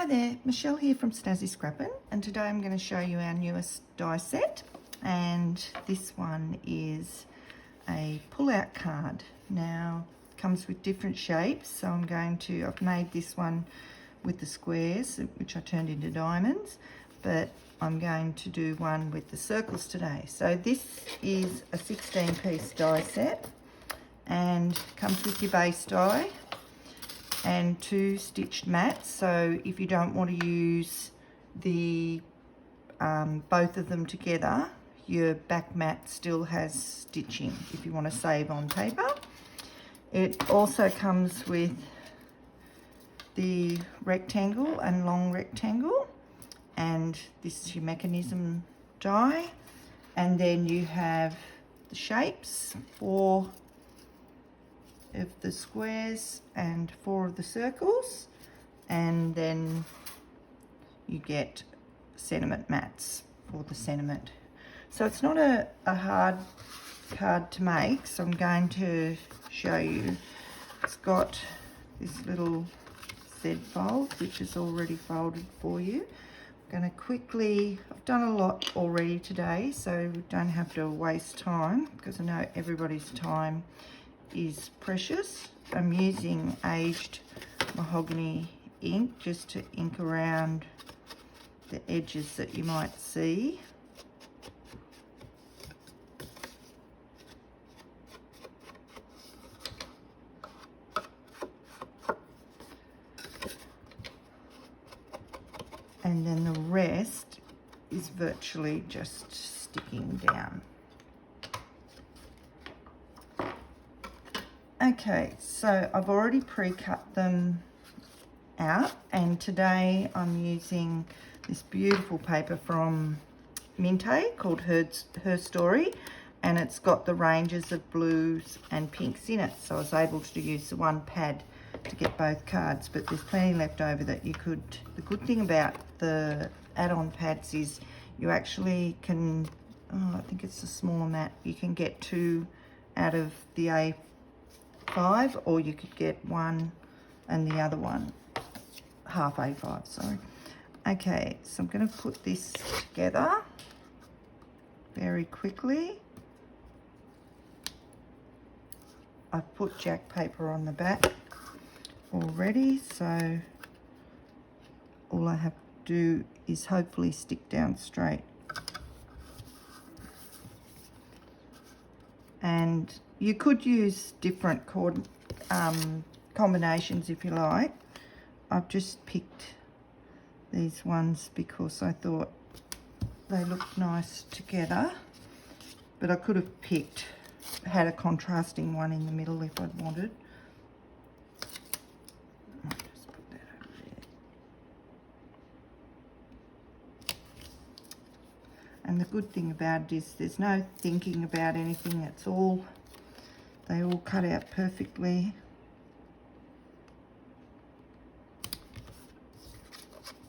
Hi there, Michelle here from Snazzy Scrappin', and today I'm going to show you our newest die set, and this one is a pull-out card. Now, it comes with different shapes, so I've made this one with the squares, which I turned into diamonds, but I'm going to do one with the circles today. So this is a 16-piece die set, and comes with your base die and 2 stitched mats. So if you don't want to use the both of them together, your back mat still has stitching if you want to save on paper. It also comes with the rectangle and long rectangle, and this is your mechanism die, and then you have the shapes, 4 of the squares and 4 of the circles, and then you get sentiment mats for the sentiment. So it's not a hard card to make, so I'm going to show you. It's got this little Z fold which is already folded for you. I'm going to quickly, I've done a lot already today, so we don't have to waste time because I know everybody's time is precious. I'm using aged mahogany ink just to ink around the edges that you might see. And then the rest is virtually just sticking down. Okay, so I've already pre-cut them out, and today I'm using this beautiful paper from Minte called Her Story, and it's got the ranges of blues and pinks in it, so I was able to use the one pad to get both cards, but there's plenty left over that you could. The good thing about the add-on pads is you actually can, I think it's a smaller mat, you can get 2 out of the A5, or you could get 1 and the other one half A5, sorry. Okay, so I'm going to put this together very quickly. I've put jack paper on the back already, so all I have to do is hopefully stick down straight. And you could use different combinations if you like. I've just picked these ones because I thought they looked nice together, but I could have had a contrasting one in the middle if I'd wanted. I'll just put that over there. And the good thing about it is there's no thinking about anything. They all cut out perfectly.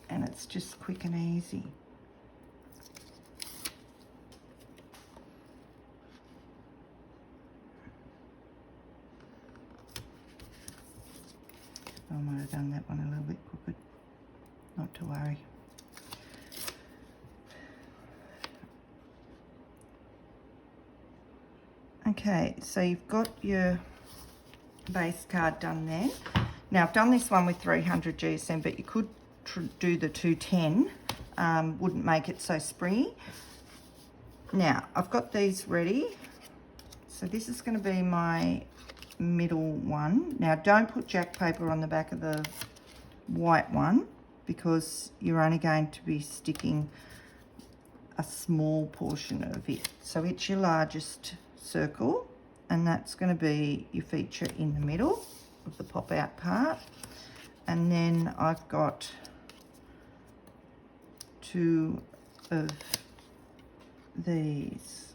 And it's just quick and easy. I might have done that one a little bit crooked. Not to worry. Okay, so you've got your base card done there. Now I've done this one with 300 GSM, but you could do the 210, wouldn't make it so springy. Now I've got these ready, so this is going to be my middle one. Now don't put jack paper on the back of the white one because you're only going to be sticking a small portion of it, so it's your largest circle, and that's going to be your feature in the middle of the pop out part. And then I've got 2 of these.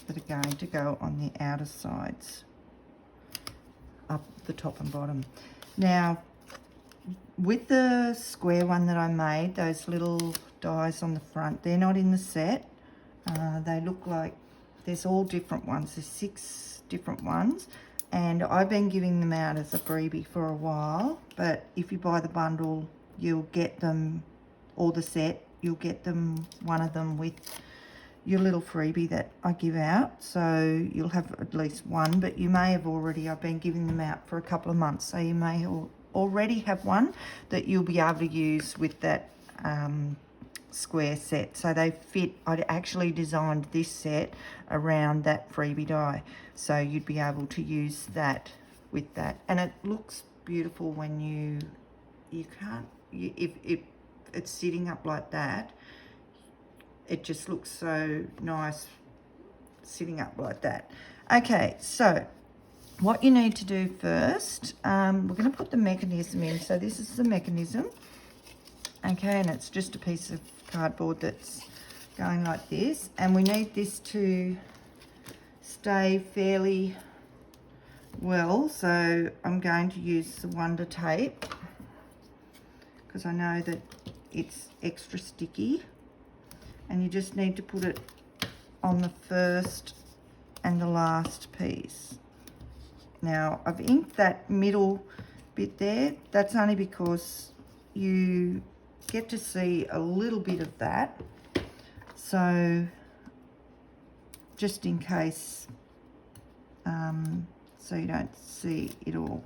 That are going to go on the outer sides, up the top and bottom. Now, with the square one that I made, those little dies on the front, they're not in the set. They look like there's all different ones. There's 6 different ones, and I've been giving them out as a freebie for a while, but if you buy the bundle, you'll get them, or the set, you'll get them, one of them with your little freebie that I give out. So you'll have at least one, but you may have already, I've been giving them out for a couple of months, so you may already have one that you'll be able to use with that square set. So they fit, I'd actually designed this set around that freebie die, so you'd be able to use that with that, and it looks beautiful when you can't, if it's sitting up like that, it just looks so nice sitting up like that. Okay, so what you need to do first, we're going to put the mechanism in. So this is the mechanism, okay, and it's just a piece of cardboard that's going like this, and we need this to stay fairly well, so I'm going to use the Wonder tape because I know that it's extra sticky, and you just need to put it on the first and the last piece. Now I've inked that middle bit there. That's only because you get to see a little bit of that, so just in case, so you don't see it all.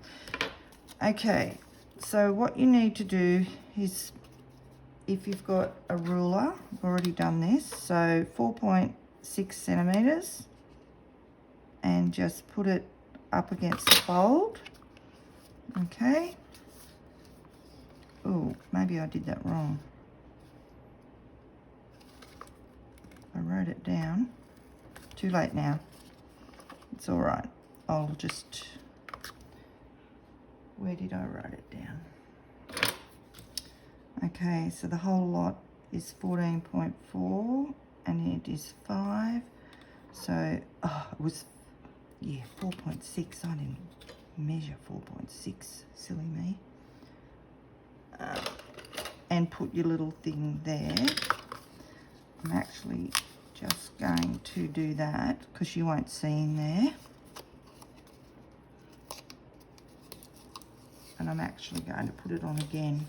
Okay, so what you need to do is, if you've got a ruler, I've already done this, so 4.6 centimeters, and just put it up against the fold. Okay. Oh, maybe I did that wrong. I wrote it down. Too late now. It's all right. I'll just, where did I write it down? Okay, so the whole lot is 14.4 and it is 5. So, oh, it was, yeah, 4.6. I didn't measure 4.6. Silly me. And put your little thing there. I'm actually just going to do that because you won't see in there. And I'm actually going to put it on again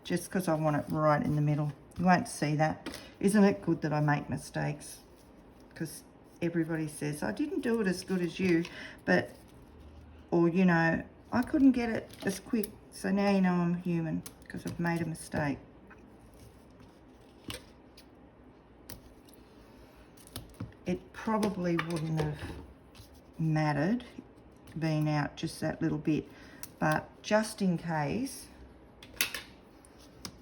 just because I want it right in the middle. You won't see that. Isn't it good that I make mistakes? Because everybody says, I didn't do it as good as you, but, or, you know, I couldn't get it as quick. So now you know I'm human because I've made a mistake. It probably wouldn't have mattered being out just that little bit, but just in case,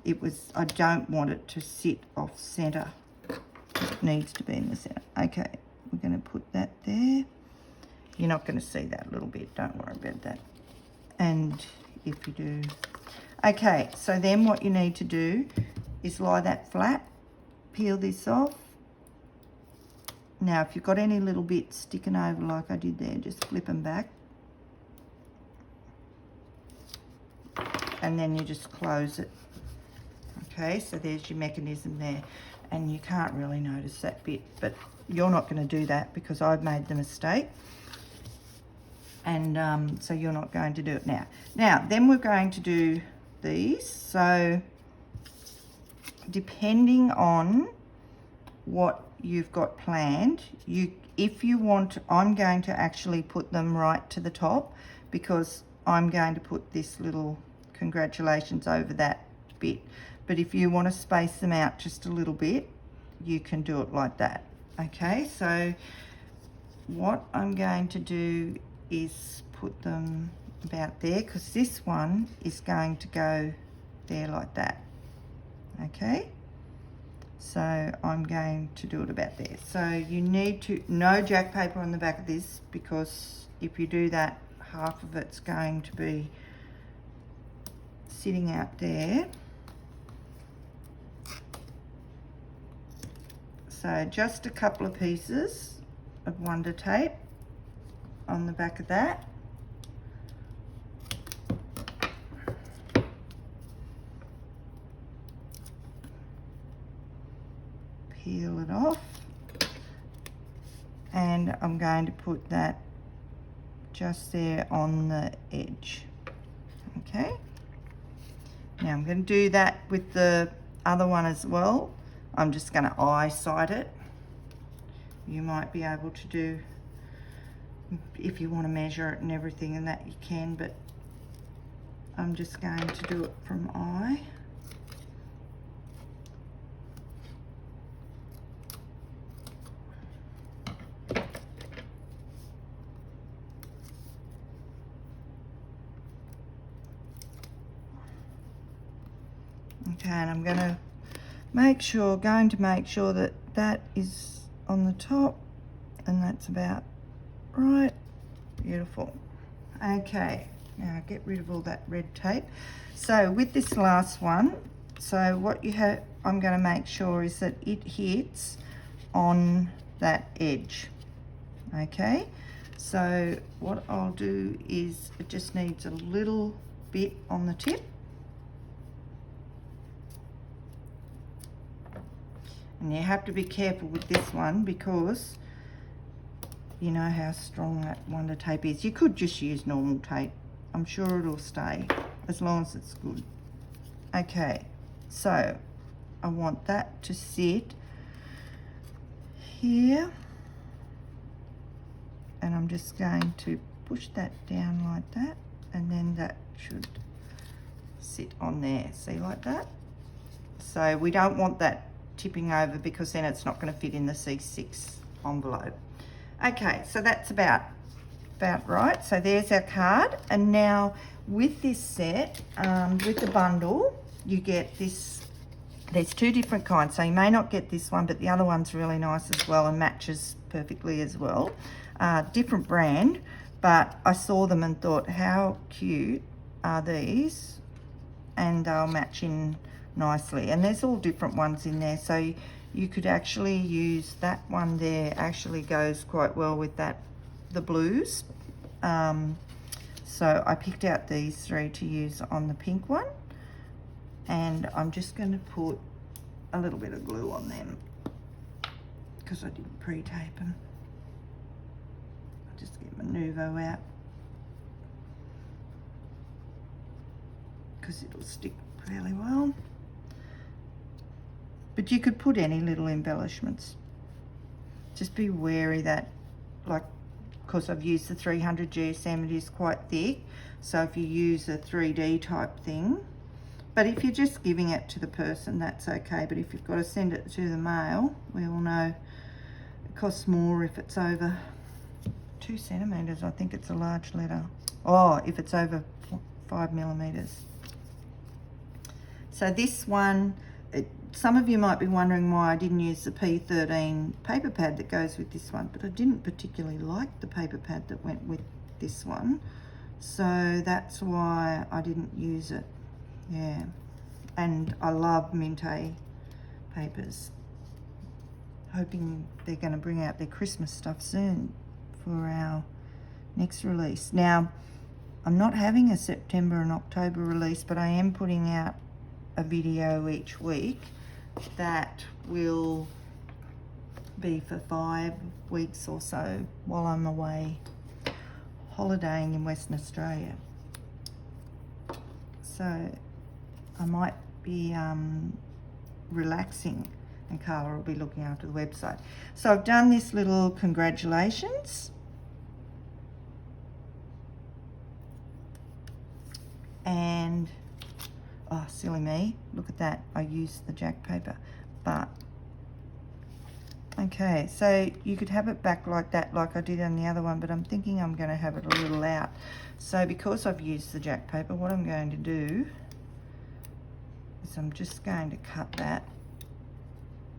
it was, I don't want it to sit off center. It needs to be in the center. Okay, we're going to put that there. You're not going to see that little bit, don't worry about that. And if you do, okay, so then what you need to do is lie that flat, peel this off. Now if you've got any little bits sticking over like I did there, just flip them back, and then you just close it. Okay, so there's your mechanism there, and you can't really notice that bit, but you're not going to do that because I've made the mistake, and so you're not going to do it now. Now then we're going to do these. So depending on what you've got planned, if you want, I'm going to actually put them right to the top because I'm going to put this little congratulations over that bit. But if you want to space them out just a little bit, you can do it like that. Okay, so what I'm going to do is put them about there because this one is going to go there like that. Okay, so I'm going to do it about there. So you need to, no jack paper on the back of this, because if you do that, half of it's going to be sitting out there. So just a couple of pieces of Wonder tape on the back of that. Peel it off. and I'm going to put that just there on the edge. Okay, now I'm going to do that with the other one as well. I'm just going to eyesight it. You might be able to do, if you want to measure it and everything and that, you can, but I'm just going to do it from eye. Okay, and I'm going to make sure that that is on the top, and that's about right. Beautiful. Okay, now get rid of all that red tape. So with this last one, so what you have, I'm going to make sure is that it hits on that edge. Okay, so what I'll do is it just needs a little bit on the tip. And you have to be careful with this one because you know how strong that Wonder tape is. You could just use normal tape. I'm sure it'll stay as long as it's good. Okay, so I want that to sit here. And I'm just going to push that down like that. And then that should sit on there. See, like that? So we don't want that tipping over because then it's not going to fit in the C6 envelope. Okay, so that's about right. So there's our card, and now with this set, with the bundle, you get this. There's two different kinds, so you may not get this one, but the other one's really nice as well and matches perfectly as well. Different brand, but I saw them and thought, how cute are these? And they'll match in nicely, and there's all different ones in there, so you could actually use that one there. Actually goes quite well with that, the blues. So I picked out these three to use on the pink one, and I'm just going to put a little bit of glue on them because I didn't pre-tape them. I'll just get my Nuvo out because it'll stick fairly well. But you could put any little embellishments. Just be wary that, like, because I've used the 300 GSM, it is quite thick. So if you use a 3D type thing, but if you're just giving it to the person, that's okay. But if you've got to send it to the mail, we all know it costs more if it's over 2 centimeters. I think it's a large letter. Oh, if it's over 5 millimeters. So this one, some of you might be wondering why I didn't use the P13 paper pad that goes with this one, but I didn't particularly like the paper pad that went with this one, so that's why I didn't use it. Yeah, and I love Minte papers. Hoping they're going to bring out their Christmas stuff soon for our next release. Now, I'm not having a September and October release, but I am putting out a video each week that will be for 5 weeks or so while I'm away holidaying in Western Australia. So I might be relaxing, and Carla will be looking after the website. So I've done this little congratulations, and oh, silly me, look at that, I used the jack paper. But okay, so you could have it back like that, like I did on the other one, but I'm thinking I'm going to have it a little out. So because I've used the jack paper, what I'm going to do is I'm just going to cut that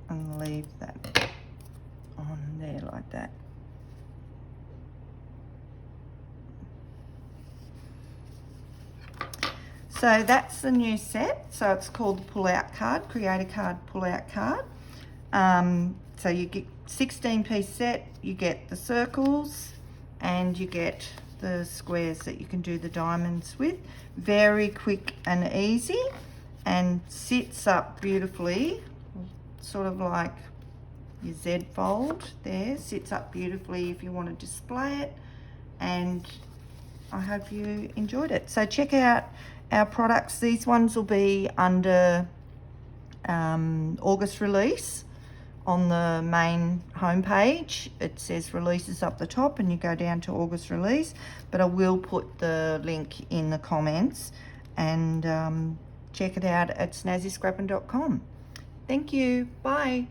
and leave that on there like that. So that's the new set. So it's called the pull-out card, Create a Card pull-out card. So you get 16-piece set, you get the circles, and you get the squares that you can do the diamonds with. Very quick and easy, and sits up beautifully, sort of like your Z fold there, sits up beautifully if you want to display it, and I hope you enjoyed it. So check out our products. These ones will be under August release. On the main homepage it says releases up the top and you go down to August release, but I will put the link in the comments, and check it out at snazzyscrappin.com. Thank you. Bye.